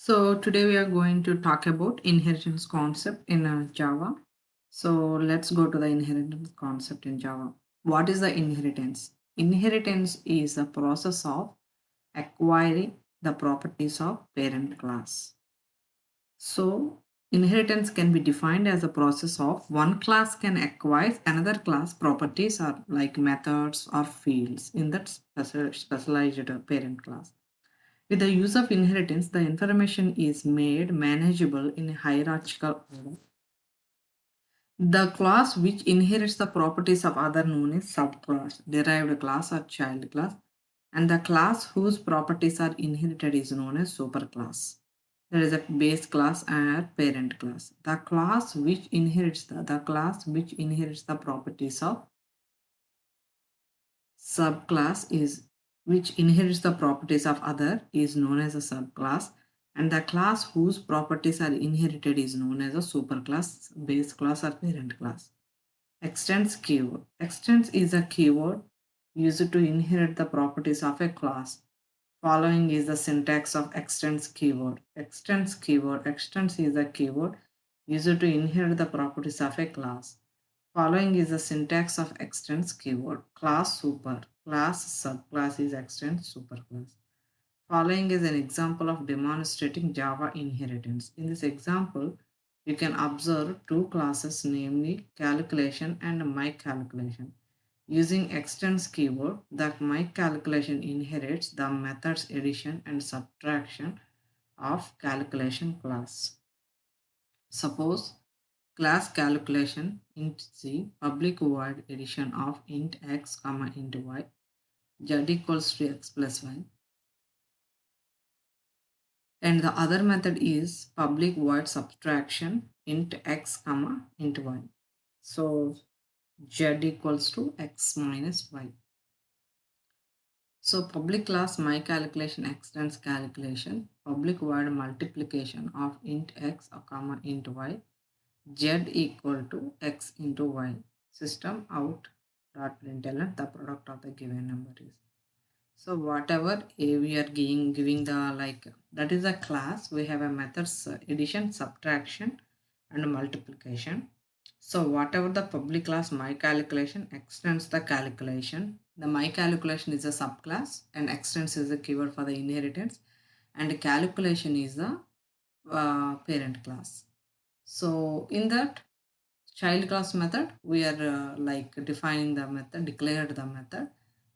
So today we are going to talk about inheritance concept in Java. So let's go to the inheritance concept in Java. What is the inheritance? Inheritance is the process of acquiring the properties of parent class. So inheritance can be defined as a process of one class can acquire another class properties or like methods or fields in that specialized parent class. With the use of inheritance, the information is made manageable in a hierarchical order. The class which inherits the properties of other known as subclass, derived class or child class, and the class whose properties are inherited is known as superclass. There is a base class and a parent class. The class which inherits the class which inherits the properties of subclass is which inherits the properties of other is known as a subclass, and the class whose properties are inherited is known as a superclass, base class or parent class. Extends keyword. Extends is a keyword used to inherit the properties of a class. Following is the syntax of extends keyword. Extends keyword. Extends is a keyword used to inherit the properties of a class. Following is the syntax of extends keyword. Class super. Class subclass is extends superclass. Following is an example of demonstrating Java inheritance. In this example, you can observe two classes, namely calculation and myCalculation. Using extends keyword, the myCalculation inherits the methods addition and subtraction of calculation class. Suppose class calculation int c public void addition of int x comma int y z equals to x plus y, and the other method is public void subtraction int x comma int y. So z equals to x minus y. So public class myCalculation extends calculation, public void multiplication of int x comma int y, z equal to x into y. System out dot println the product of the given number is. So whatever we are giving the like that is a class. We have a methods addition, subtraction, and multiplication. So whatever the public class myCalculation extends the calculation. The myCalculation is a subclass and extends is a keyword for the inheritance, and calculation is the parent class. So in that child class method, we are like defining the method, declared the method,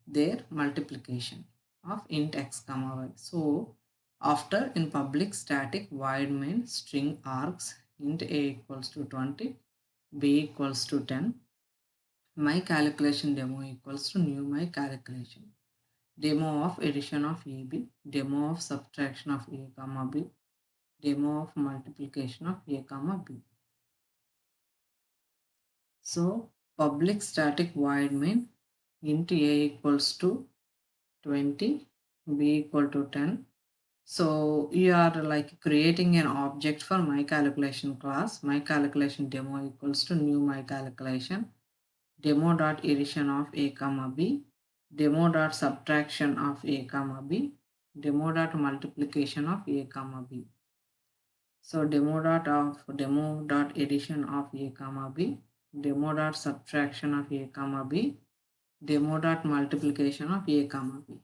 their multiplication of int x comma y. So after in public static void main string args int a equals to 20, b equals to 10, myCalculation demo equals to new myCalculation. Demo of addition of ab, demo of subtraction of a comma b, demo of multiplication of a comma b. So public static void main int a equals to 20, b equal to 10. So you are like creating an object for myCalculation class. MyCalculation demo equals to new myCalculation. Demo dot addition of a comma b. Demo dot subtraction of a comma b. Demo dot multiplication of a comma b. So demo dot addition of a comma b, demo dot subtraction of a comma b, demo dot multiplication of a comma b.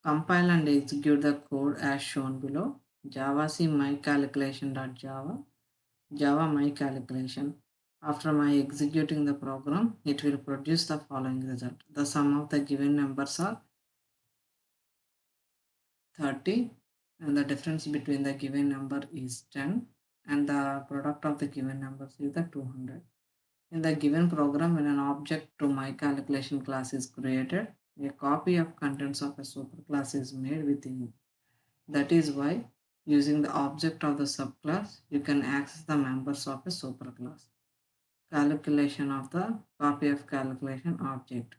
Compile and execute the code as shown below. Java C myCalculation.java, Java myCalculation. After my executing the program, it will produce the following result. The sum of the given numbers are 30, and the difference between the given number is 10, and the product of the given numbers is the 200. In the given program, when an object to myCalculation class is created, a copy of contents of a superclass is made within it. That is why using the object of the subclass, you can access the members of a superclass. Calculation of the copy of calculation object.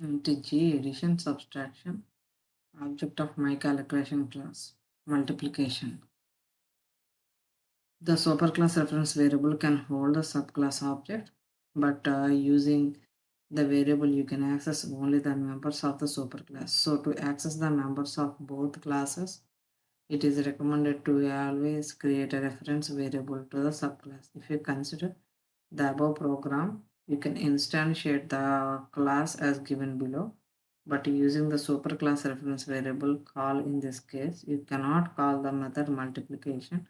Int G addition subtraction object of myCalculation class. Multiplication. The superclass reference variable can hold the subclass object, but using the variable you can access only the members of the superclass. So to access the members of both classes, it is recommended to always create a reference variable to the subclass. If you consider the above program, you can instantiate the class as given below, but using the superclass reference variable call in this case, you cannot call the method multiplication,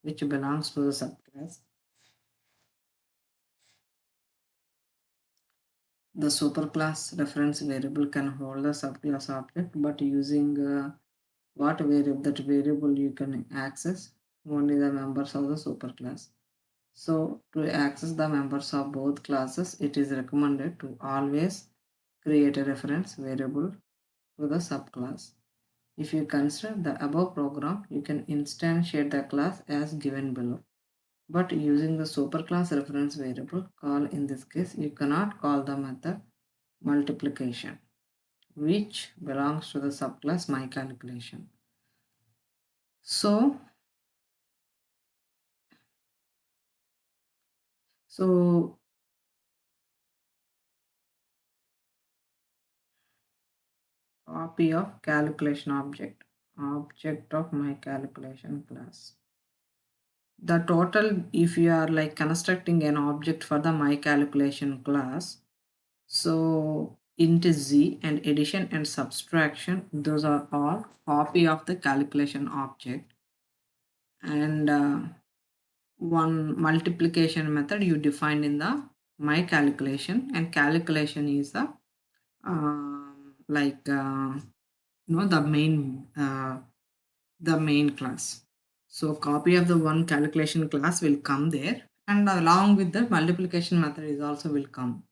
which belongs to the subclass. The superclass reference variable can hold the subclass object, but using what variable, that variable you can access only the members of the superclass. So to access the members of both classes, it is recommended to always create a reference variable to the subclass. If you consider the above program, you can instantiate the class as given below. But using the superclass reference variable call in this case, you cannot call the method multiplication, which belongs to the subclass myCalculation. So copy of calculation object of myCalculation class. The total, if you are like constructing an object for the myCalculation class, so int z and addition and subtraction, those are all copy of the calculation object, and one multiplication method you defined in the myCalculation, and calculation is the the main class. So copy of the one calculation class will come there, and along with the multiplication method is also will come.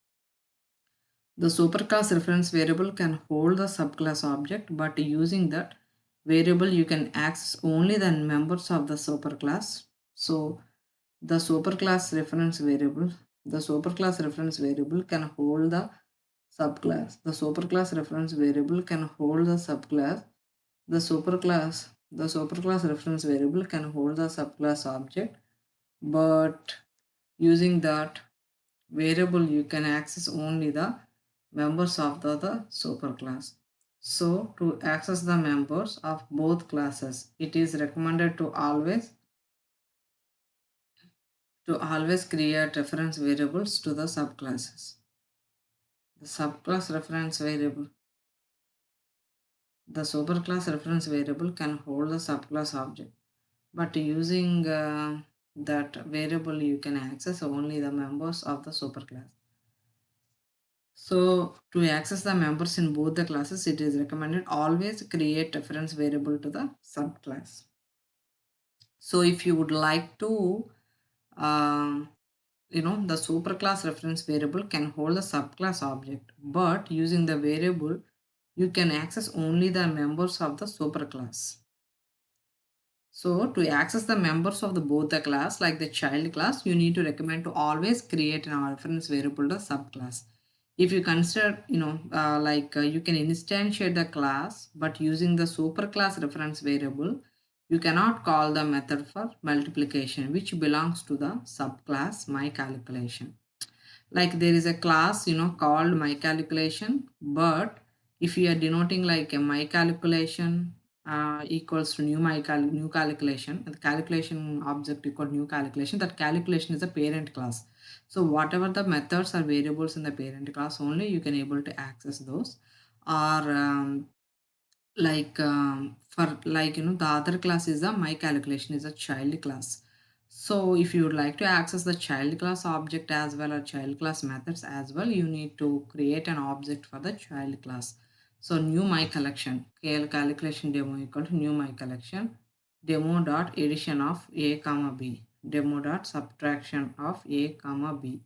The superclass reference variable can hold the subclass object, but using that variable you can access only the members of the superclass. So the superclass reference variable can hold the subclass. The superclass reference variable can hold the subclass. The superclass reference variable can hold the subclass object, but using that variable you can access only the members of the superclass. So to access the members of both classes, it is recommended to always create reference variables to the subclasses. The superclass reference variable can hold the subclass object, but using that variable you can access only the members of the superclass. So to access the members in both the classes, it is recommended always create reference variable to the subclass. So if you would like to the superclass reference variable can hold the subclass object, but using the variable you can access only the members of the superclass. So to access the members of both the class, like the child class, you need to recommend to always create an reference variable to subclass. If you consider, you can instantiate the class, but using the superclass reference variable, you cannot call the method for multiplication, which belongs to the subclass myCalculation. Like there is a class, called myCalculation, but if you are denoting like a myCalculation equals to new calculation, and the calculation object equal new calculation, that calculation is a parent class. So whatever the methods or variables in the parent class, only you can able to access those. Or the other class is the myCalculation is a child class. So if you would like to access the child class object as well or child class methods as well, you need to create an object for the child class. So new myCollection, calculation demo equal to new myCollection, demo dot addition of a comma b, demo dot subtraction of a comma b.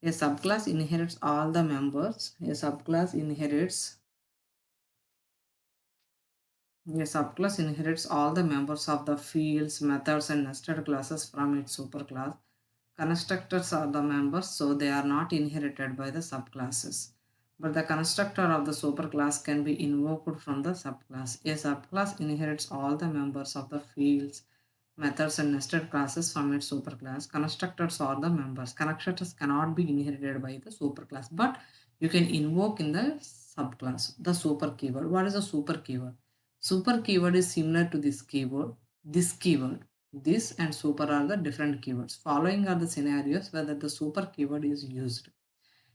A subclass inherits all the members. A subclass inherits all the members of the fields, methods, and nested classes from its superclass. Constructors are the members, so they are not inherited by the subclasses. But the constructor of the superclass can be invoked from the subclass. A subclass inherits all the members of the fields, methods, and nested classes from its superclass. Constructors are the members. Constructors cannot be inherited by the superclass, but you can invoke in the subclass the super keyword. What is a super keyword? Super keyword is similar to this keyword. This keyword, this and super are the different keywords. Following are the scenarios where the super keyword is used.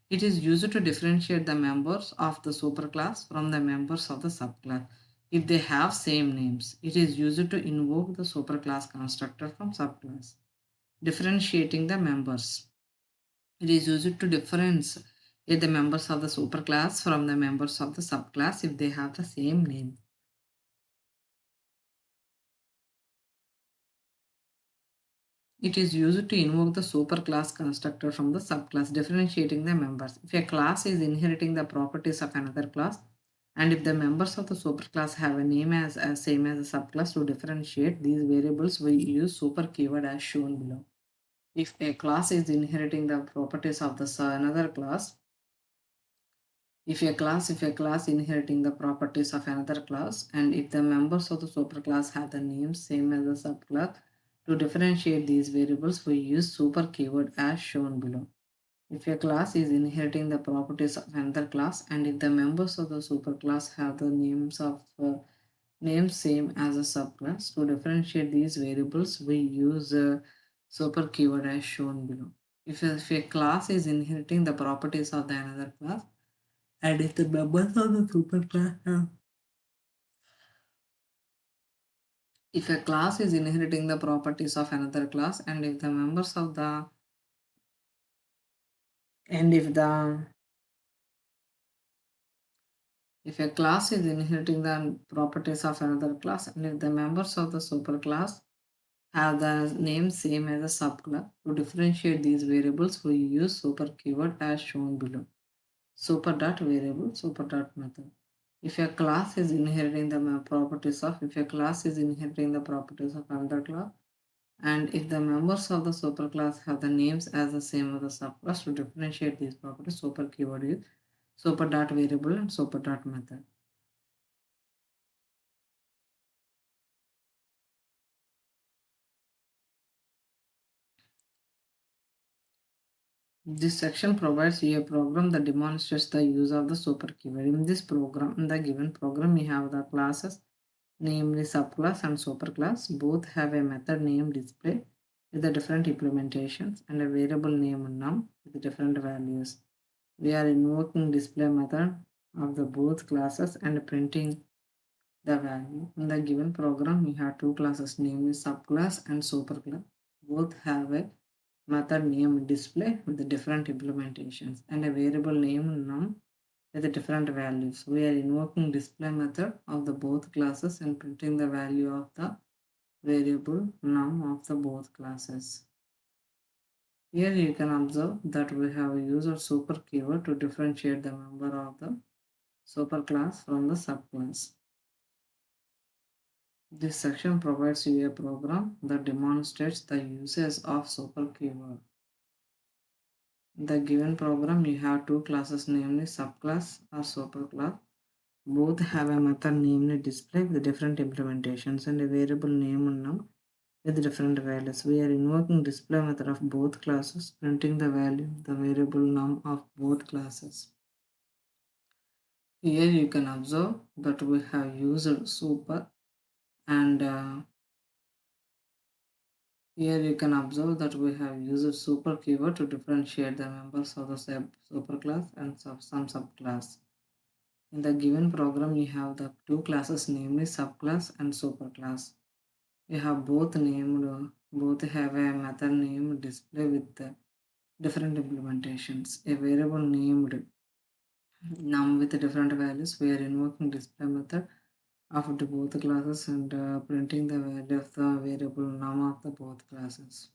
It is used to differentiate the members of the superclass from the members of the subclass if they have same names. It is used to invoke the superclass constructor from subclass, differentiating the members. It is used to differentiate the members of the superclass from the members of the subclass if they have the same name. It is used to invoke the superclass constructor from the subclass, differentiating the members. If a class is inheriting the properties of another class, and if the members of the superclass have a name as same as a subclass, to differentiate these variables, we use super keyword as shown below. If a class is inheriting the properties of the another class, if a class inheriting the properties of another class, and if the members of the superclass have the names same as the subclass, to differentiate these variables, we use super keyword as shown below. If a class is inheriting the properties of another class, and if the members of the superclass have the names same as a subclass, to differentiate these variables, we use super keyword as shown below. If a class is inheriting the properties of the another class, and if the members of the superclass have if a class is inheriting the properties of another class, and if the members of the and if a class is inheriting the properties of another class, and if the members of the superclass have the name same as a subclass, to differentiate these variables, we use super keyword as shown below. Super dot variable, super dot method. If a class is inheriting the properties of if a class is inheriting the properties of another class, and if the members of the superclass have the names as the same as the subclass, to differentiate these properties, super keyword is super dot variable and super dot method. This section provides you a program that demonstrates the use of the super keyword. In this program, in the given program, we have the classes, namely subclass and superclass. Both have a method name display with the different implementations and a variable name num with different values. We are invoking display method of the both classes and printing the value. In the given program, we have two classes, namely subclass and superclass. Both have a method name display with the different implementations and a variable name num with the different values. We are invoking display method of the both classes and printing the value of the variable num of the both classes. Here you can observe that we have used a super keyword to differentiate the member of the superclass from the subclass. This section provides you a program that demonstrates the uses of super keyword. In the given program, you have two classes, namely subclass or superclass. Both have a method namely display with different implementations and a variable name num with different values. We are invoking display method of both classes, printing the value of the variable num of both classes. Here you can observe that we have used super and here you can observe that we have used super keyword to differentiate the members of the superclass and some subclass. In the given program, you have the two classes, namely subclass and superclass. You have both have a method name display with the different implementations. A variable named num with different values. We are invoking display method of the both classes and printing the value of the variable num of the both classes.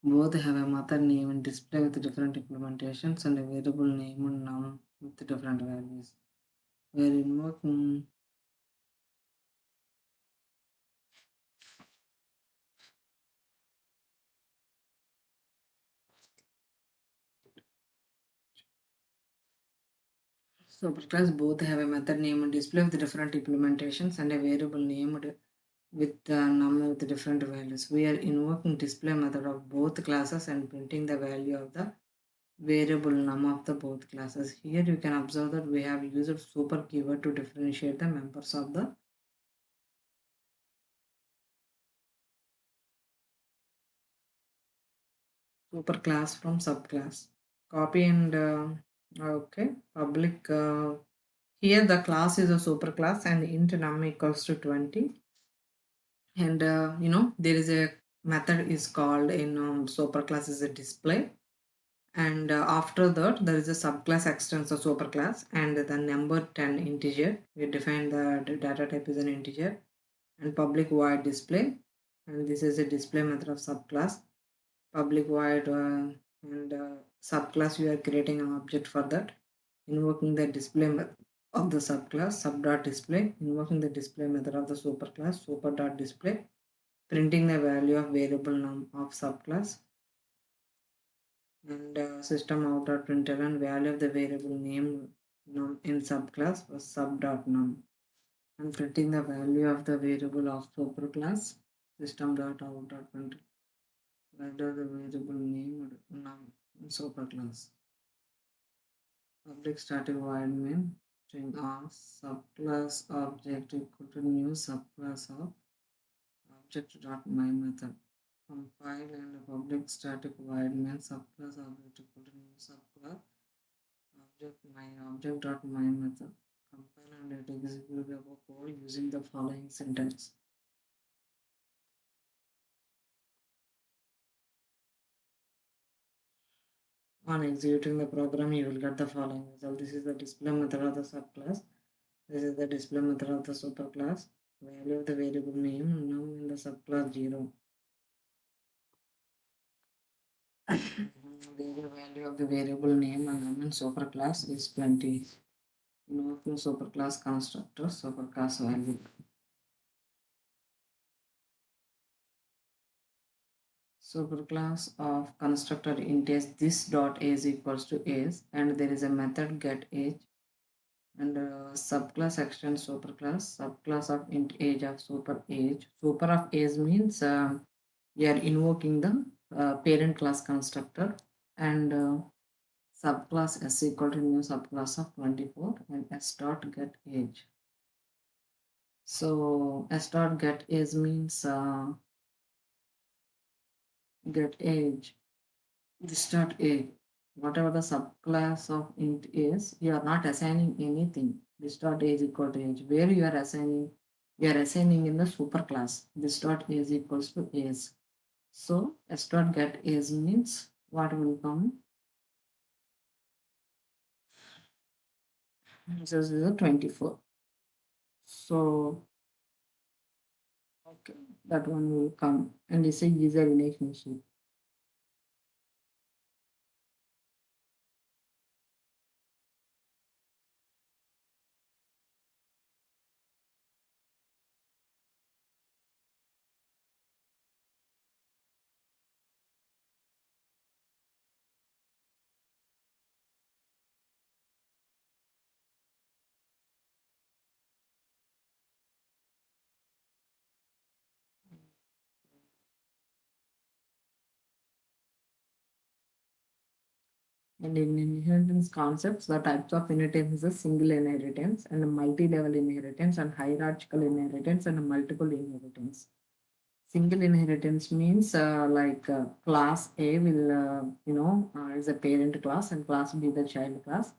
Both have a method name and display with different implementations and a variable name and num with different values. We are invoking superclass both have a method name and display with different implementations and a variable named with num with different values. We are invoking display method of both classes and printing the value of the variable num of the both classes. Here you can observe that we have used super keyword to differentiate the members of the superclass from subclass. Copy and okay, public. Here the class is a superclass and int num equals to 20. And there is a method is called in superclass is a display. And after that there is a subclass extends the superclass and the number 10 integer. We define the data type is an integer and public void display, and this is a display method of subclass. Public void and subclass, you are creating an object for that, invoking the display method of the subclass sub dot display, invoking the display method of the superclass super dot display, printing the value of variable num of subclass, and system out dot println value of the variable name num in subclass was sub dot num, and printing the value of the variable of superclass system dot out dot println value of the variable name num in superclass. Public static void main string of subclass object equal to new subclass of object dot my method. Compile and public static void main subclass object equal to new subclass object dot my method. Compile and it execute the code using the following syntax. On executing the program, you will get the following result. This is the display method of the subclass. This is the display method of the superclass. Value of the variable name now in the subclass 0. The value of the variable name and now in superclass is 20. Invoking superclass constructor superclass value. Superclass of constructor int age this dot age equals to age, and there is a method get age, and subclass extend superclass subclass of int age of super age. Super of age means we are invoking the parent class constructor, and subclass s equal to new subclass of 24 and s dot get age. So s dot get age means get age this dot age. Whatever the subclass of int is, you are not assigning anything. This dot age equal to age. Where you are assigning, you are assigning in the superclass. This dot age equals to age. So s dot get age means what will come? This is the 24. So okay, that one will come and it's a user relationship. And in inheritance concepts, the types of inheritance is single inheritance and multi-level inheritance and hierarchical inheritance and multiple inheritance. Single inheritance means like class A will, is a parent class and class B the child class,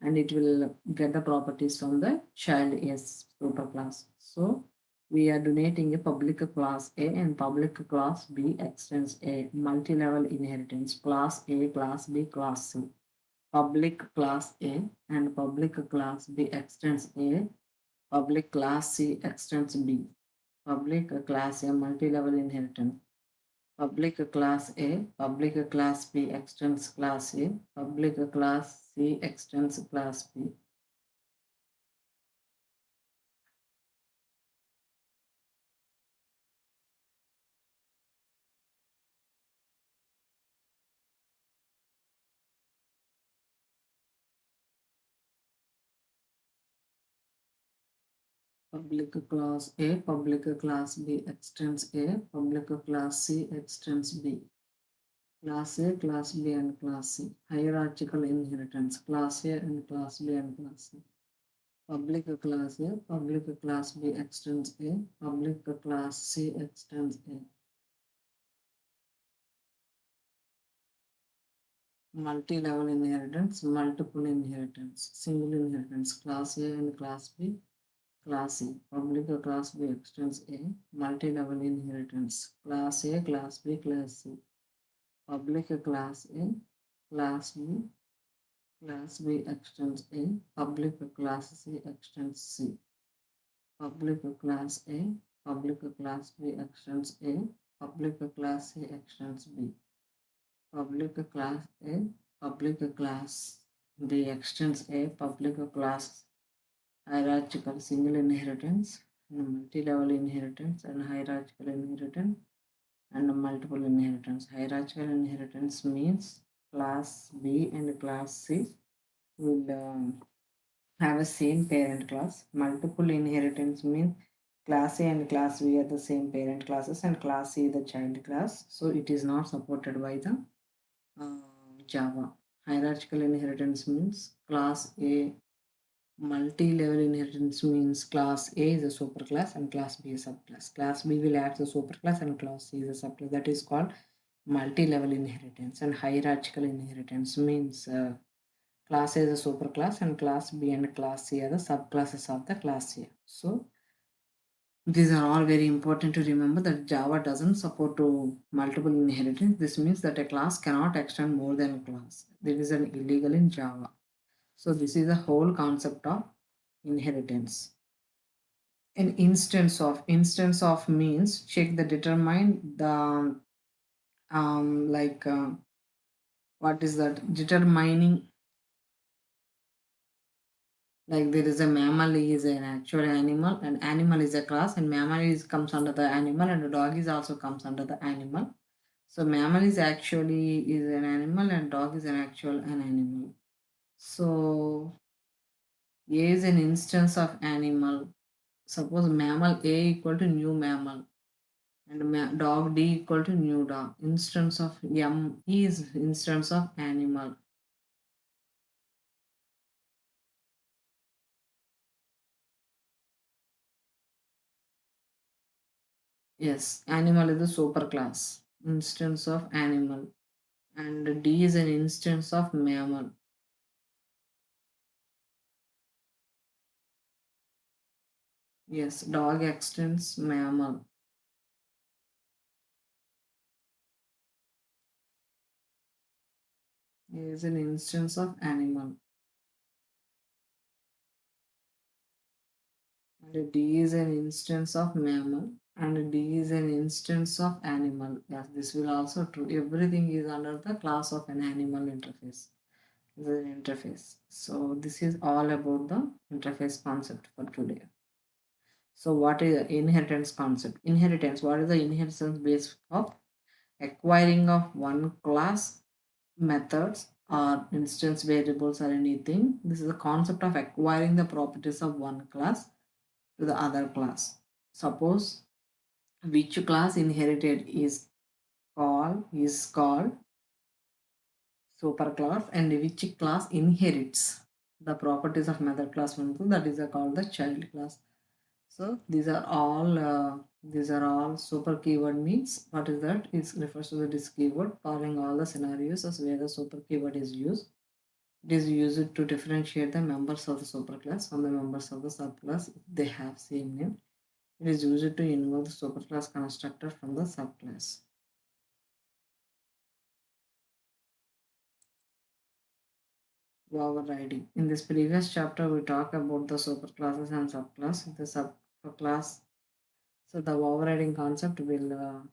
and it will get the properties from the child S superclass. So we are donating a public class A and public class B extends A multi-level inheritance class A, class B, class C. Public class A and public class B extends A, public class C extends B. Public class A multi-level inheritance. Public class A, public class B extends class A, public class C extends class B. Public class A, public class B extends A, public class C extends B. Class A, Class B, and Class C. Hierarchical inheritance. Class A and Class B and Class C. Public class A, public class B extends A, public class C extends A. Multi-level inheritance, multiple inheritance, single inheritance, class A and class B, class C. Public class B extends A, multi-level inheritance, class A, class B, class C. Public class A, class B, class B extends A, public class C extends C. Public class A, public class B extends A, public class C extends B. Public class A, public class B extends A, public class hierarchical single inheritance, multi-level inheritance, and hierarchical inheritance, and multiple inheritance. Hierarchical inheritance means class B and class C will have a same parent class. Multiple inheritance means class A and class B are the same parent classes and class C the child class. So it is not supported by the Java. Hierarchical inheritance means class A. Multi-level inheritance means class A is a superclass and class B is a subclass. Class B will act as a superclass and class C is a subclass. That is called multi-level inheritance. And hierarchical inheritance means class A is a superclass and class B and class C are the subclasses of the class A. So these are all very important to remember that Java doesn't support to multiple inheritance. This means that a class cannot extend more than a class. This is an illegal in Java. So this is the whole concept of inheritance. An instance of means check the determine the like what is that determining, like there is a mammal is an actual animal and animal is a class and mammal is comes under the animal and the dog is also comes under the animal. So mammal is actually is an animal and dog is an actual an animal. So A is an instance of animal. Suppose mammal A equal to new mammal and dog D equal to new dog. Instance of M is instance of animal. Yes, animal is a superclass. Instance of animal. And D is an instance of mammal. Yes, dog extends mammal. Is an instance of animal. And D is an instance of mammal. And D is an instance of animal. Yes, this will also true. Everything is under the class of an animal interface. This is an interface. So this is all about the interface concept for today. So what is the inheritance concept? Inheritance. What is the inheritance base of acquiring of one class, methods or instance variables or anything? This is the concept of acquiring the properties of one class to the other class. Suppose which class inherited is called superclass and which class inherits the properties of method class 1 2, that is called the child class. So these are all super keyword means what is that? It refers to this keyword following all the scenarios as where the super keyword is used. It is used to differentiate the members of the superclass from the members of the subclass if they have same name. It is used to invoke the superclass constructor from the subclass. Overriding. In this previous chapter, we talk about the superclasses and subclass. The subclass, so the overriding concept will